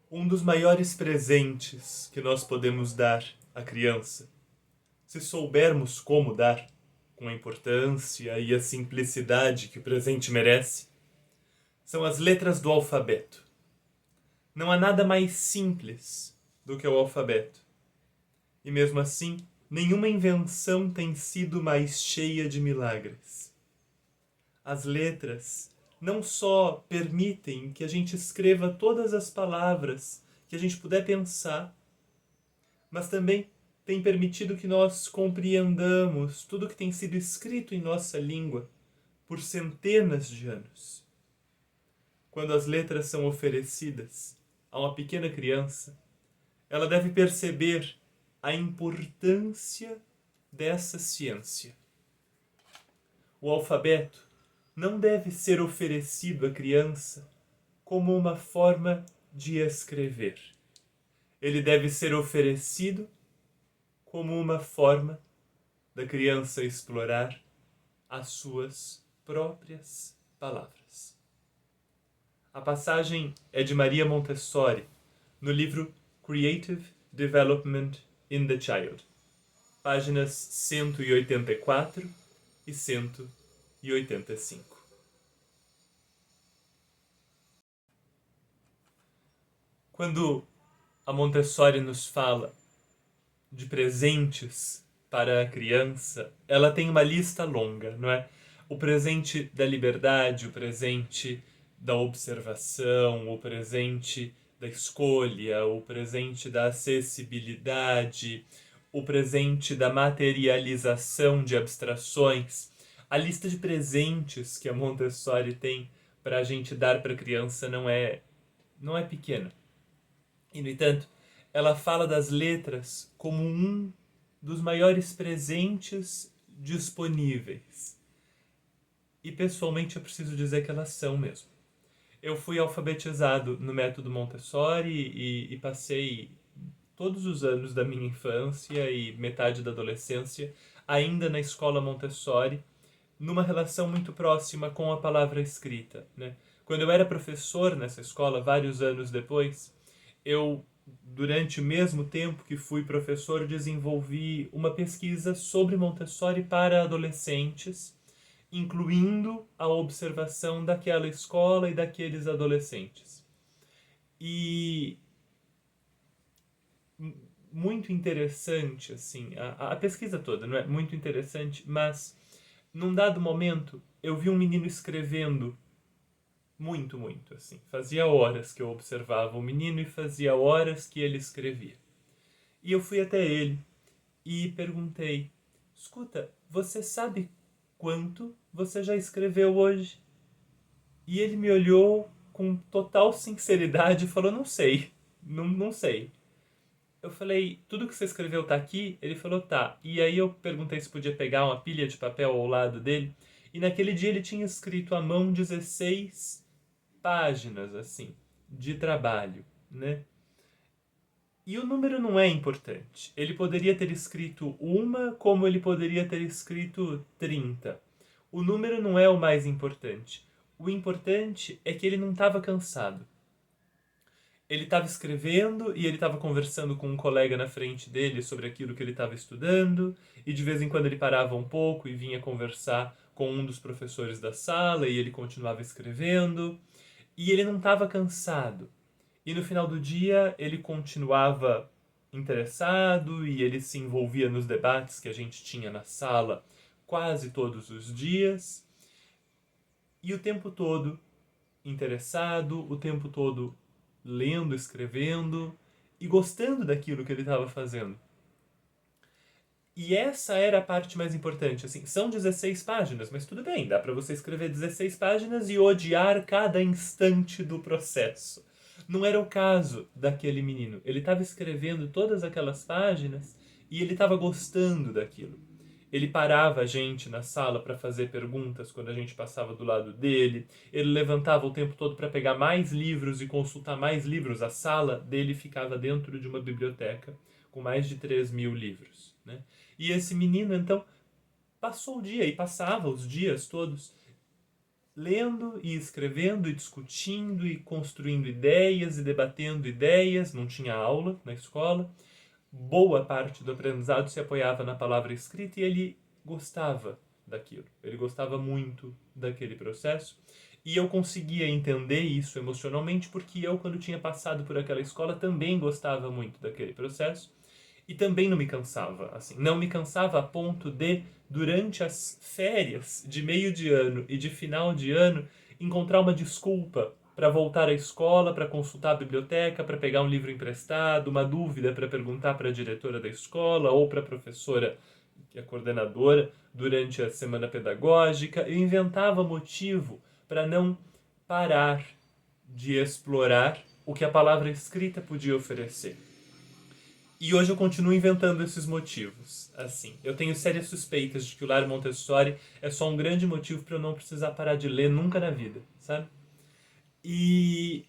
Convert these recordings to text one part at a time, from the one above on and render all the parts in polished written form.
Um dos maiores presentes que nós podemos dar à criança, se soubermos como dar, com a importância e a simplicidade que o presente merece, são as letras do alfabeto. Não há nada mais simples do que o alfabeto. E mesmo assim, nenhuma invenção tem sido mais cheia de milagres. As letras não só permitem que a gente escreva todas as palavras que a gente puder pensar, mas também tem permitido que nós compreendamos tudo que tem sido escrito em nossa língua por centenas de anos. Quando as letras são oferecidas a uma pequena criança, ela deve perceber a importância dessa ciência. O alfabeto não deve ser oferecido à criança como uma forma de escrever. Ele deve ser oferecido como uma forma da criança explorar as suas próprias palavras. A passagem é de Maria Montessori, no livro Creative Development in the Child, páginas 184 e 185. Quando a Montessori nos fala de presentes para a criança, ela tem uma lista longa, não é? O presente da liberdade, o presente da observação, o presente da escolha, o presente da acessibilidade, o presente da materialização de abstrações. A lista de presentes que a Montessori tem para a gente dar para a criança não é pequena. E, no entanto, ela fala das letras como um dos maiores presentes disponíveis. E, pessoalmente, eu preciso dizer que elas são mesmo. Eu fui alfabetizado no método Montessori e passei todos os anos da minha infância e metade da adolescência ainda na escola Montessori, numa relação muito próxima com a palavra escrita, né? Quando eu era professor nessa escola, vários anos depois, eu, durante o mesmo tempo que fui professor, desenvolvi uma pesquisa sobre Montessori para adolescentes, incluindo a observação daquela escola e daqueles adolescentes. E muito interessante, assim, a pesquisa toda, não é? Muito interessante, mas num dado momento eu vi um menino escrevendo muito, muito, assim. Fazia horas que eu observava o menino e fazia horas que ele escrevia. E eu fui até ele e perguntei: escuta, você sabe quanto você já escreveu hoje? E ele me olhou com total sinceridade e falou: não sei, não sei. Eu falei: tudo que você escreveu tá aqui? Ele falou: tá. E aí eu perguntei se podia pegar uma pilha de papel ao lado dele. E naquele dia ele tinha escrito à mão 16 páginas, assim, de trabalho, né? E o número não é importante. Ele poderia ter escrito uma, como ele poderia ter escrito 30. O número não é o mais importante. O importante é que ele não estava cansado. Ele estava escrevendo e ele estava conversando com um colega na frente dele sobre aquilo que ele estava estudando, e de vez em quando ele parava um pouco e vinha conversar com um dos professores da sala e ele continuava escrevendo. E ele não estava cansado. E no final do dia ele continuava interessado e ele se envolvia nos debates que a gente tinha na sala quase todos os dias. E o tempo todo interessado, o tempo todo lendo, escrevendo e gostando daquilo que ele estava fazendo. E essa era a parte mais importante, assim, são 16 páginas, mas tudo bem, dá para você escrever 16 páginas e odiar cada instante do processo. Não era o caso daquele menino. Ele estava escrevendo todas aquelas páginas e ele estava gostando daquilo. Ele parava a gente na sala para fazer perguntas quando a gente passava do lado dele. Ele levantava o tempo todo para pegar mais livros e consultar mais livros. A sala dele ficava dentro de uma biblioteca com mais de 3.000 livros, né? E esse menino, então, passou o dia e passava os dias todos lendo e escrevendo e discutindo e construindo ideias e debatendo ideias. Não tinha aula na escola. Boa parte do aprendizado se apoiava na palavra escrita e ele gostava daquilo. Ele gostava muito daquele processo. E eu conseguia entender isso emocionalmente porque eu, quando tinha passado por aquela escola, também gostava muito daquele processo. E também não me cansava, assim. Não me cansava a ponto de, durante as férias de meio de ano e de final de ano, encontrar uma desculpa para voltar à escola, para consultar a biblioteca, para pegar um livro emprestado, uma dúvida para perguntar para a diretora da escola ou para a professora, que é a coordenadora, durante a semana pedagógica. Eu inventava motivo para não parar de explorar o que a palavra escrita podia oferecer. E hoje eu continuo inventando esses motivos. Assim, eu tenho sérias suspeitas de que o Lar Montessori é só um grande motivo para eu não precisar parar de ler nunca na vida, sabe? E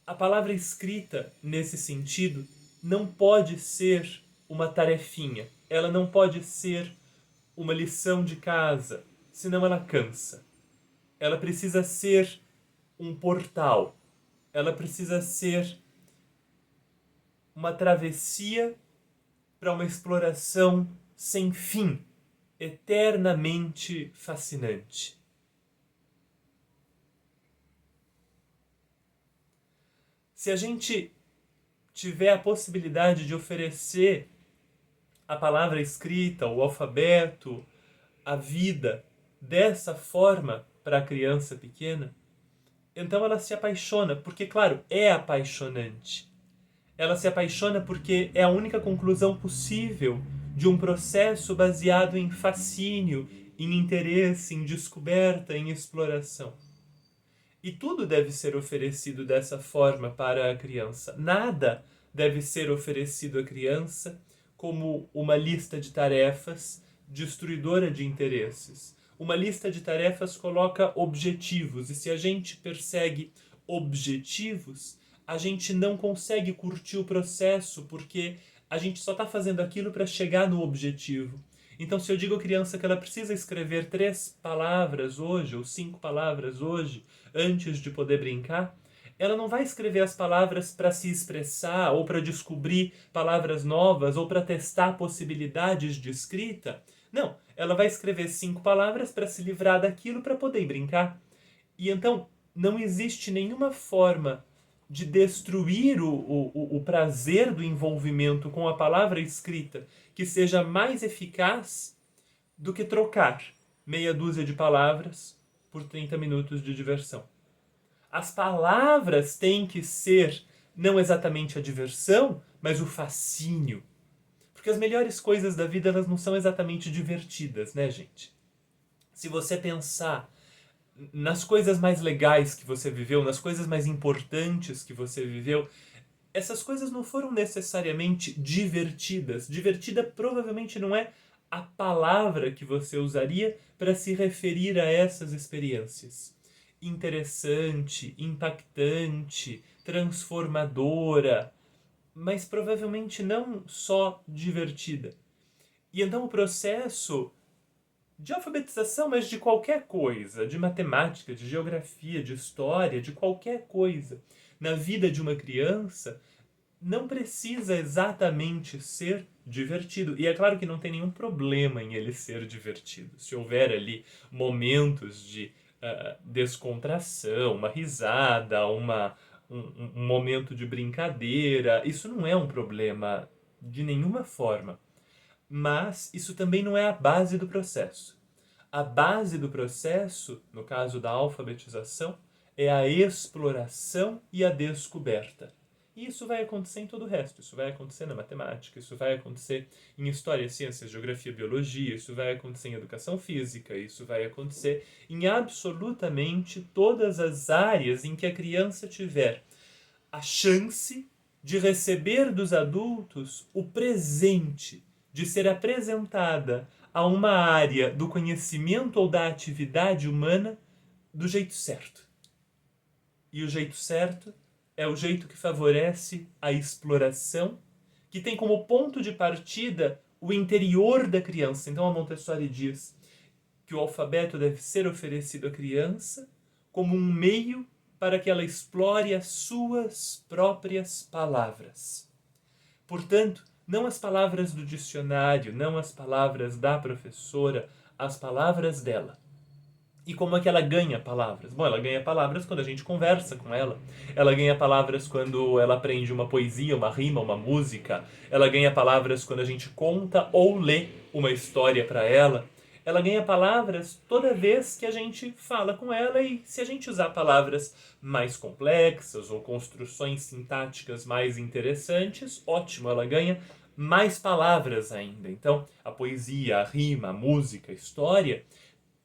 a palavra escrita, nesse sentido, não pode ser uma tarefinha. Ela não pode ser uma lição de casa, senão ela cansa. Ela precisa ser um portal. Ela precisa ser uma travessia para uma exploração sem fim, eternamente fascinante. Se a gente tiver a possibilidade de oferecer a palavra escrita, o alfabeto, a vida dessa forma para a criança pequena, então ela se apaixona, porque, claro, é apaixonante. Ela se apaixona porque é a única conclusão possível de um processo baseado em fascínio, em interesse, em descoberta, em exploração. E tudo deve ser oferecido dessa forma para a criança. Nada deve ser oferecido à criança como uma lista de tarefas destruidora de interesses. Uma lista de tarefas coloca objetivos, e se a gente persegue objetivos, a gente não consegue curtir o processo, porque a gente só está fazendo aquilo para chegar no objetivo. Então, se eu digo à criança que ela precisa escrever 3 palavras hoje, ou 5 palavras hoje, antes de poder brincar, ela não vai escrever as palavras para se expressar, ou para descobrir palavras novas, ou para testar possibilidades de escrita. Não, ela vai escrever 5 palavras para se livrar daquilo para poder brincar. E então, não existe nenhuma forma de destruir o prazer do envolvimento com a palavra escrita que seja mais eficaz do que trocar meia dúzia de palavras por 30 minutos de diversão. As palavras têm que ser não exatamente a diversão, mas o fascínio. Porque as melhores coisas da vida, elas não são exatamente divertidas, né, gente? Se você pensar nas coisas mais legais que você viveu, nas coisas mais importantes que você viveu, essas coisas não foram necessariamente divertidas. Divertida provavelmente não é a palavra que você usaria para se referir a essas experiências. Interessante, impactante, transformadora, mas provavelmente não só divertida. E então o processo de alfabetização, mas de qualquer coisa, de matemática, de geografia, de história, de qualquer coisa, na vida de uma criança, não precisa exatamente ser divertido. E é claro que não tem nenhum problema em ele ser divertido. Se houver ali momentos de descontração, uma risada, um momento de brincadeira, isso não é um problema de nenhuma forma. Mas isso também não é a base do processo. A base do processo, no caso da alfabetização, é a exploração e a descoberta. E isso vai acontecer em todo o resto. Isso vai acontecer na matemática, isso vai acontecer em história, ciências, geografia, biologia, isso vai acontecer em educação física, isso vai acontecer em absolutamente todas as áreas em que a criança tiver a chance de receber dos adultos o presente, de ser apresentada a uma área do conhecimento ou da atividade humana do jeito certo. E o jeito certo é o jeito que favorece a exploração, que tem como ponto de partida o interior da criança. Então a Montessori diz: que o alfabeto deve ser oferecido à criança como um meio para que ela explore as suas próprias palavras. Portanto, não as palavras do dicionário, não as palavras da professora, as palavras dela. E como é que ela ganha palavras? Bom, ela ganha palavras quando a gente conversa com ela. Ela ganha palavras quando ela aprende uma poesia, uma rima, uma música. Ela ganha palavras quando a gente conta ou lê uma história para ela. Ela ganha palavras toda vez que a gente fala com ela, e se a gente usar palavras mais complexas ou construções sintáticas mais interessantes, ótimo, ela ganha mais palavras ainda. Então, a poesia, a rima, a música, a história,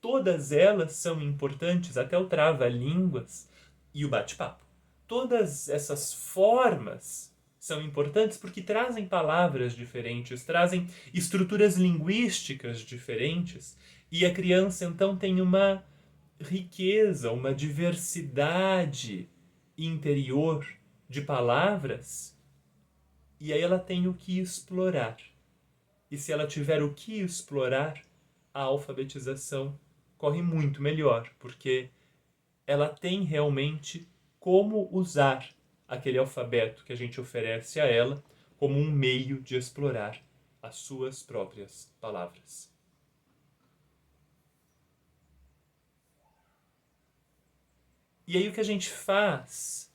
todas elas são importantes, até o trava-línguas e o bate-papo. Todas essas formas são importantes porque trazem palavras diferentes, trazem estruturas linguísticas diferentes, e a criança então tem uma riqueza, uma diversidade interior de palavras, e aí ela tem o que explorar. E se ela tiver o que explorar, a alfabetização corre muito melhor, porque ela tem realmente como usar aquele alfabeto que a gente oferece a ela como um meio de explorar as suas próprias palavras. E aí o que a gente faz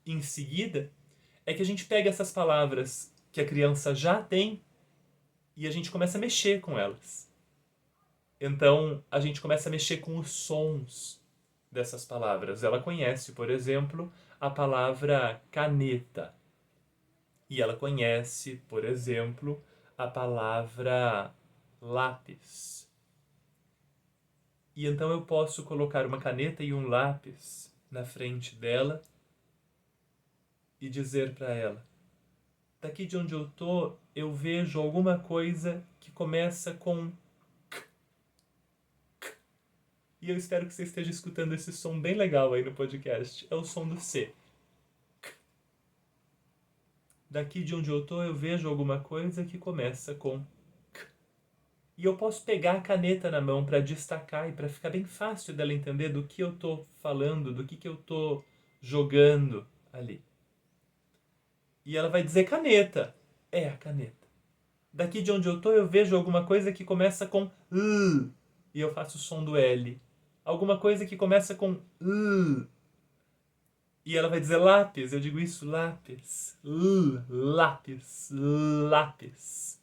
em seguida é que a gente pega essas palavras que a criança já tem e a gente começa a mexer com elas. Então, a gente começa a mexer com os sons dessas palavras. Ela conhece, por exemplo, a palavra caneta. E ela conhece, por exemplo, a palavra lápis. E então eu posso colocar uma caneta e um lápis na frente dela e dizer para ela: daqui de onde eu tô, eu vejo alguma coisa que começa com K. K. E eu espero que você esteja escutando esse som bem legal aí no podcast. É o som do C. K. Daqui de onde eu tô, eu vejo alguma coisa que começa com K. E eu posso pegar a caneta na mão para destacar e para ficar bem fácil dela entender do que eu tô falando, do que eu tô jogando ali. E ela vai dizer caneta. É a caneta. Daqui de onde eu tô, eu vejo alguma coisa que começa com L. E eu faço o som do L. Alguma coisa que começa com L. E ela vai dizer lápis. Eu digo isso, lápis. L, lápis, lápis.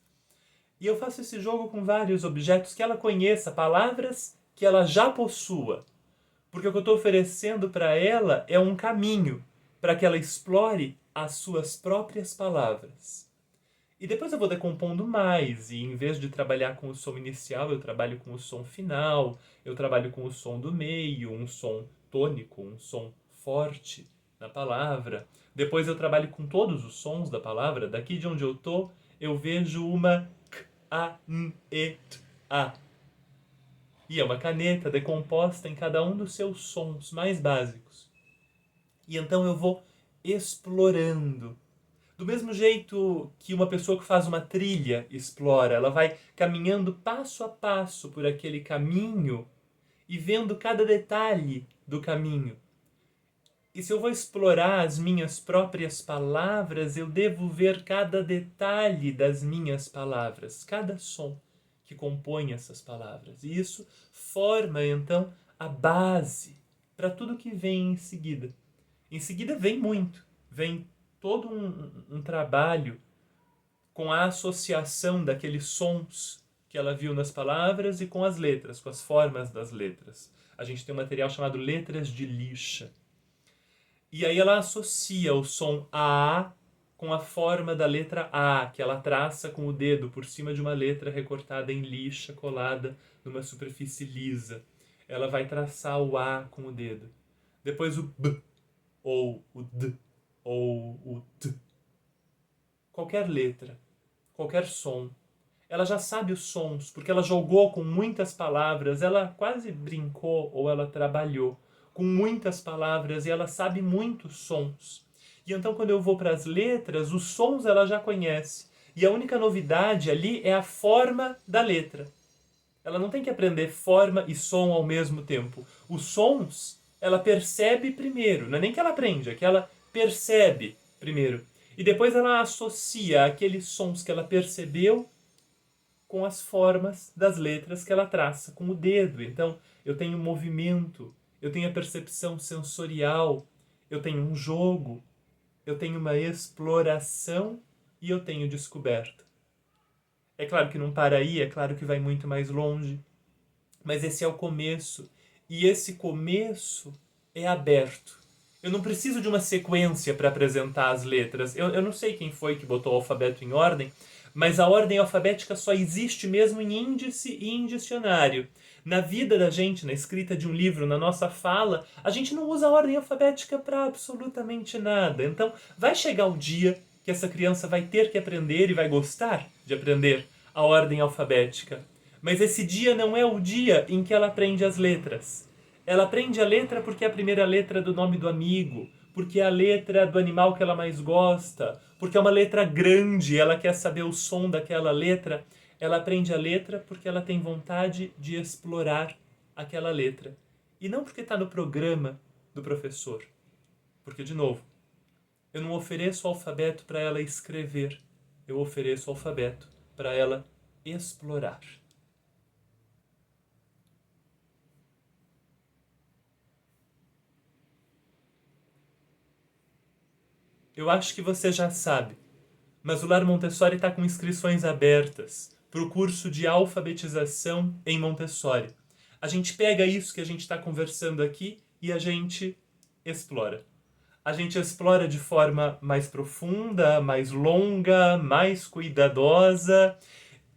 E eu faço esse jogo com vários objetos que ela conheça, palavras que ela já possua. Porque o que eu estou oferecendo para ela é um caminho para que ela explore as suas próprias palavras. E depois eu vou decompondo mais, e em vez de trabalhar com o som inicial, eu trabalho com o som final, eu trabalho com o som do meio, um som tônico, um som forte na palavra. Depois eu trabalho com todos os sons da palavra. Daqui de onde eu tô, eu vejo uma K, A, N, E, T, A. E é uma caneta decomposta em cada um dos seus sons mais básicos. E então eu vou explorando. Do mesmo jeito que uma pessoa que faz uma trilha explora, ela vai caminhando passo a passo por aquele caminho e vendo cada detalhe do caminho. E se eu vou explorar as minhas próprias palavras, eu devo ver cada detalhe das minhas palavras, cada som que compõe essas palavras. E isso forma, então, a base para tudo que vem em seguida. Em seguida vem muito, vem todo um trabalho com a associação daqueles sons que ela viu nas palavras e com as letras, com as formas das letras. A gente tem um material chamado letras de lixa. E aí ela associa o som A com a forma da letra A, que ela traça com o dedo por cima de uma letra recortada em lixa, colada numa superfície lisa. Ela vai traçar o A com o dedo. Depois o B, ou o D, ou o T. Qualquer letra, qualquer som. Ela já sabe os sons, porque ela jogou com muitas palavras, ela quase brincou ou ela trabalhou com muitas palavras e ela sabe muitos sons. E então quando eu vou para as letras, os sons ela já conhece. E a única novidade ali é a forma da letra. Ela não tem que aprender forma e som ao mesmo tempo. Os sons, ela percebe primeiro. Não é nem que ela aprende, é que ela percebe primeiro. E depois ela associa aqueles sons que ela percebeu com as formas das letras que ela traça com o dedo. Então, eu tenho movimento, eu tenho a percepção sensorial, eu tenho um jogo, eu tenho uma exploração e eu tenho descoberta. É claro que não para aí, é claro que vai muito mais longe, mas esse é o começo. E esse começo é aberto. Eu não preciso de uma sequência para apresentar as letras. Eu não sei quem foi que botou o alfabeto em ordem, mas a ordem alfabética só existe mesmo em índice e em dicionário. Na vida da gente, na escrita de um livro, na nossa fala, a gente não usa a ordem alfabética para absolutamente nada. Então, vai chegar o dia que essa criança vai ter que aprender e vai gostar de aprender a ordem alfabética. Mas esse dia não é o dia em que ela aprende as letras. Ela aprende a letra porque é a primeira letra do nome do amigo, porque é a letra do animal que ela mais gosta, porque é uma letra grande, ela quer saber o som daquela letra. Ela aprende a letra porque ela tem vontade de explorar aquela letra. E não porque está no programa do professor. Porque, de novo, eu não ofereço o alfabeto para ela escrever. Eu ofereço o alfabeto para ela explorar. Eu acho que você já sabe, mas o Lar Montessori está com inscrições abertas para o curso de alfabetização em Montessori. A gente pega isso que a gente está conversando aqui e a gente explora. A gente explora de forma mais profunda, mais longa, mais cuidadosa.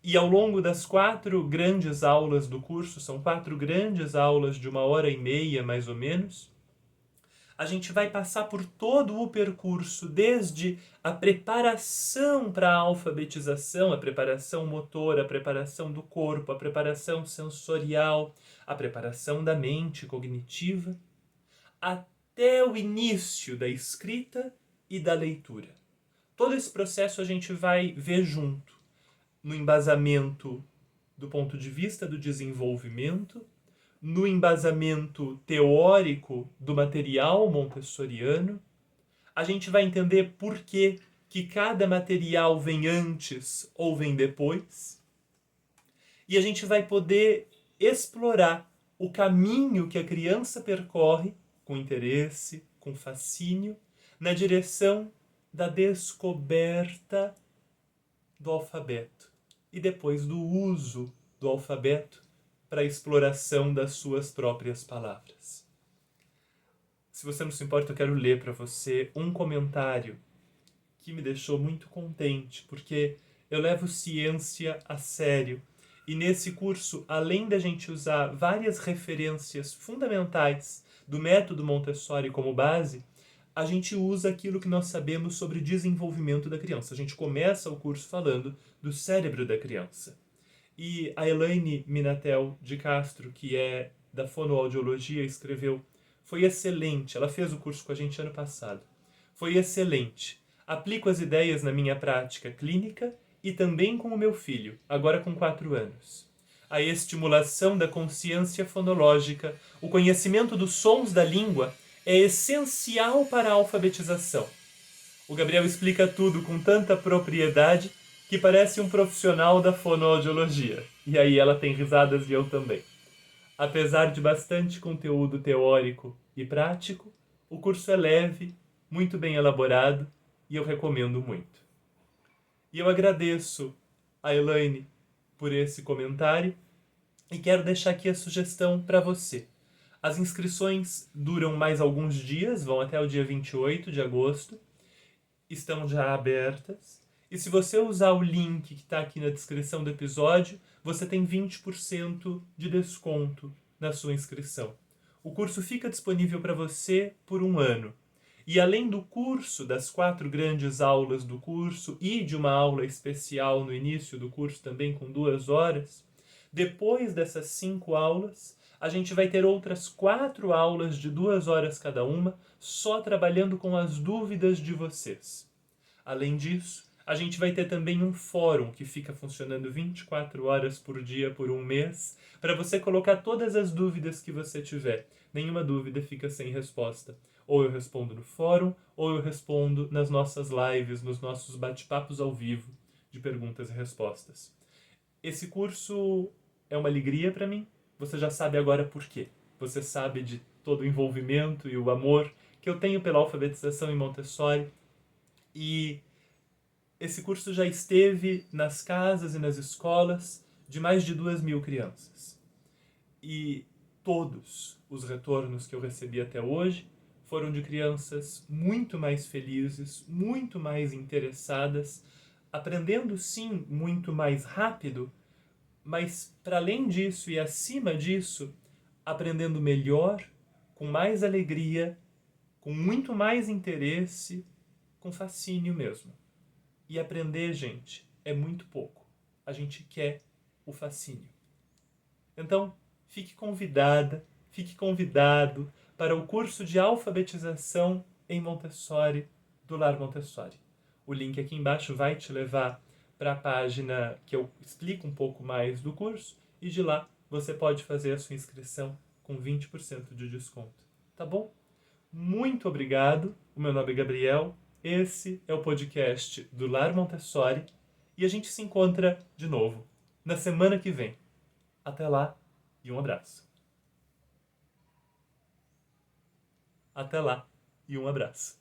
E ao longo das 4 grandes aulas do curso, são 4 grandes aulas de 1h30 mais ou menos, a gente vai passar por todo o percurso, desde a preparação para a alfabetização, a preparação motora, a preparação do corpo, a preparação sensorial, a preparação da mente cognitiva, até o início da escrita e da leitura. Todo esse processo a gente vai ver junto, no embasamento do ponto de vista do desenvolvimento, no embasamento teórico do material montessoriano. A gente vai entender por que cada material vem antes ou vem depois. E a gente vai poder explorar o caminho que a criança percorre com interesse, com fascínio, na direção da descoberta do alfabeto e depois do uso do alfabeto para a exploração das suas próprias palavras. Se você não se importa, eu quero ler para você um comentário que me deixou muito contente, porque eu levo ciência a sério. E nesse curso, além da gente usar várias referências fundamentais do método Montessori como base, a gente usa aquilo que nós sabemos sobre desenvolvimento da criança. A gente começa o curso falando do cérebro da criança. E a Elaine Minatel de Castro, que é da fonoaudiologia, escreveu: foi excelente, ela fez o curso com a gente ano passado. Foi excelente. Aplico as ideias na minha prática clínica e também com o meu filho, agora com 4 anos. A estimulação da consciência fonológica, o conhecimento dos sons da língua é essencial para a alfabetização. O Gabriel explica tudo com tanta propriedade que parece um profissional da fonoaudiologia. E aí ela tem risadas e eu também. Apesar de bastante conteúdo teórico e prático, o curso é leve, muito bem elaborado e eu recomendo muito. E eu agradeço a Elaine por esse comentário e quero deixar aqui a sugestão para você. As inscrições duram mais alguns dias, vão até o dia 28 de agosto, estão já abertas. E se você usar o link que está aqui na descrição do episódio, você tem 20% de desconto na sua inscrição. O curso fica disponível para você por 1 ano. E além do curso, das 4 grandes aulas do curso e de uma aula especial no início do curso também com 2 horas, depois dessas 5 aulas, a gente vai ter outras 4 aulas de 2 horas cada uma, só trabalhando com as dúvidas de vocês. Além disso, A gente vai ter também um fórum que fica funcionando 24 horas por dia por um mês, para você colocar todas as dúvidas que você tiver. Nenhuma dúvida fica sem resposta. Ou eu respondo no fórum, ou eu respondo nas nossas lives, nos nossos bate-papos ao vivo de perguntas e respostas. Esse curso é uma alegria para mim. Você já sabe agora por quê. Você sabe de todo o envolvimento e o amor que eu tenho pela alfabetização em Montessori. E esse curso já esteve nas casas e nas escolas de mais de 2.000 crianças. E todos os retornos que eu recebi até hoje foram de crianças muito mais felizes, muito mais interessadas, aprendendo sim muito mais rápido, mas para além disso e acima disso, aprendendo melhor, com mais alegria, com muito mais interesse, com fascínio mesmo. E aprender, gente, é muito pouco. A gente quer o fascínio. Então, fique convidada, fique convidado para o curso de alfabetização em Montessori do Lar Montessori. O link aqui embaixo vai te levar para a página que eu explico um pouco mais do curso e de lá você pode fazer a sua inscrição com 20% de desconto. Tá bom? Muito obrigado. O meu nome é Gabriel. Esse é o podcast do Lar Montessori e a gente se encontra de novo na semana que vem. Até lá e um abraço. Até lá e um abraço.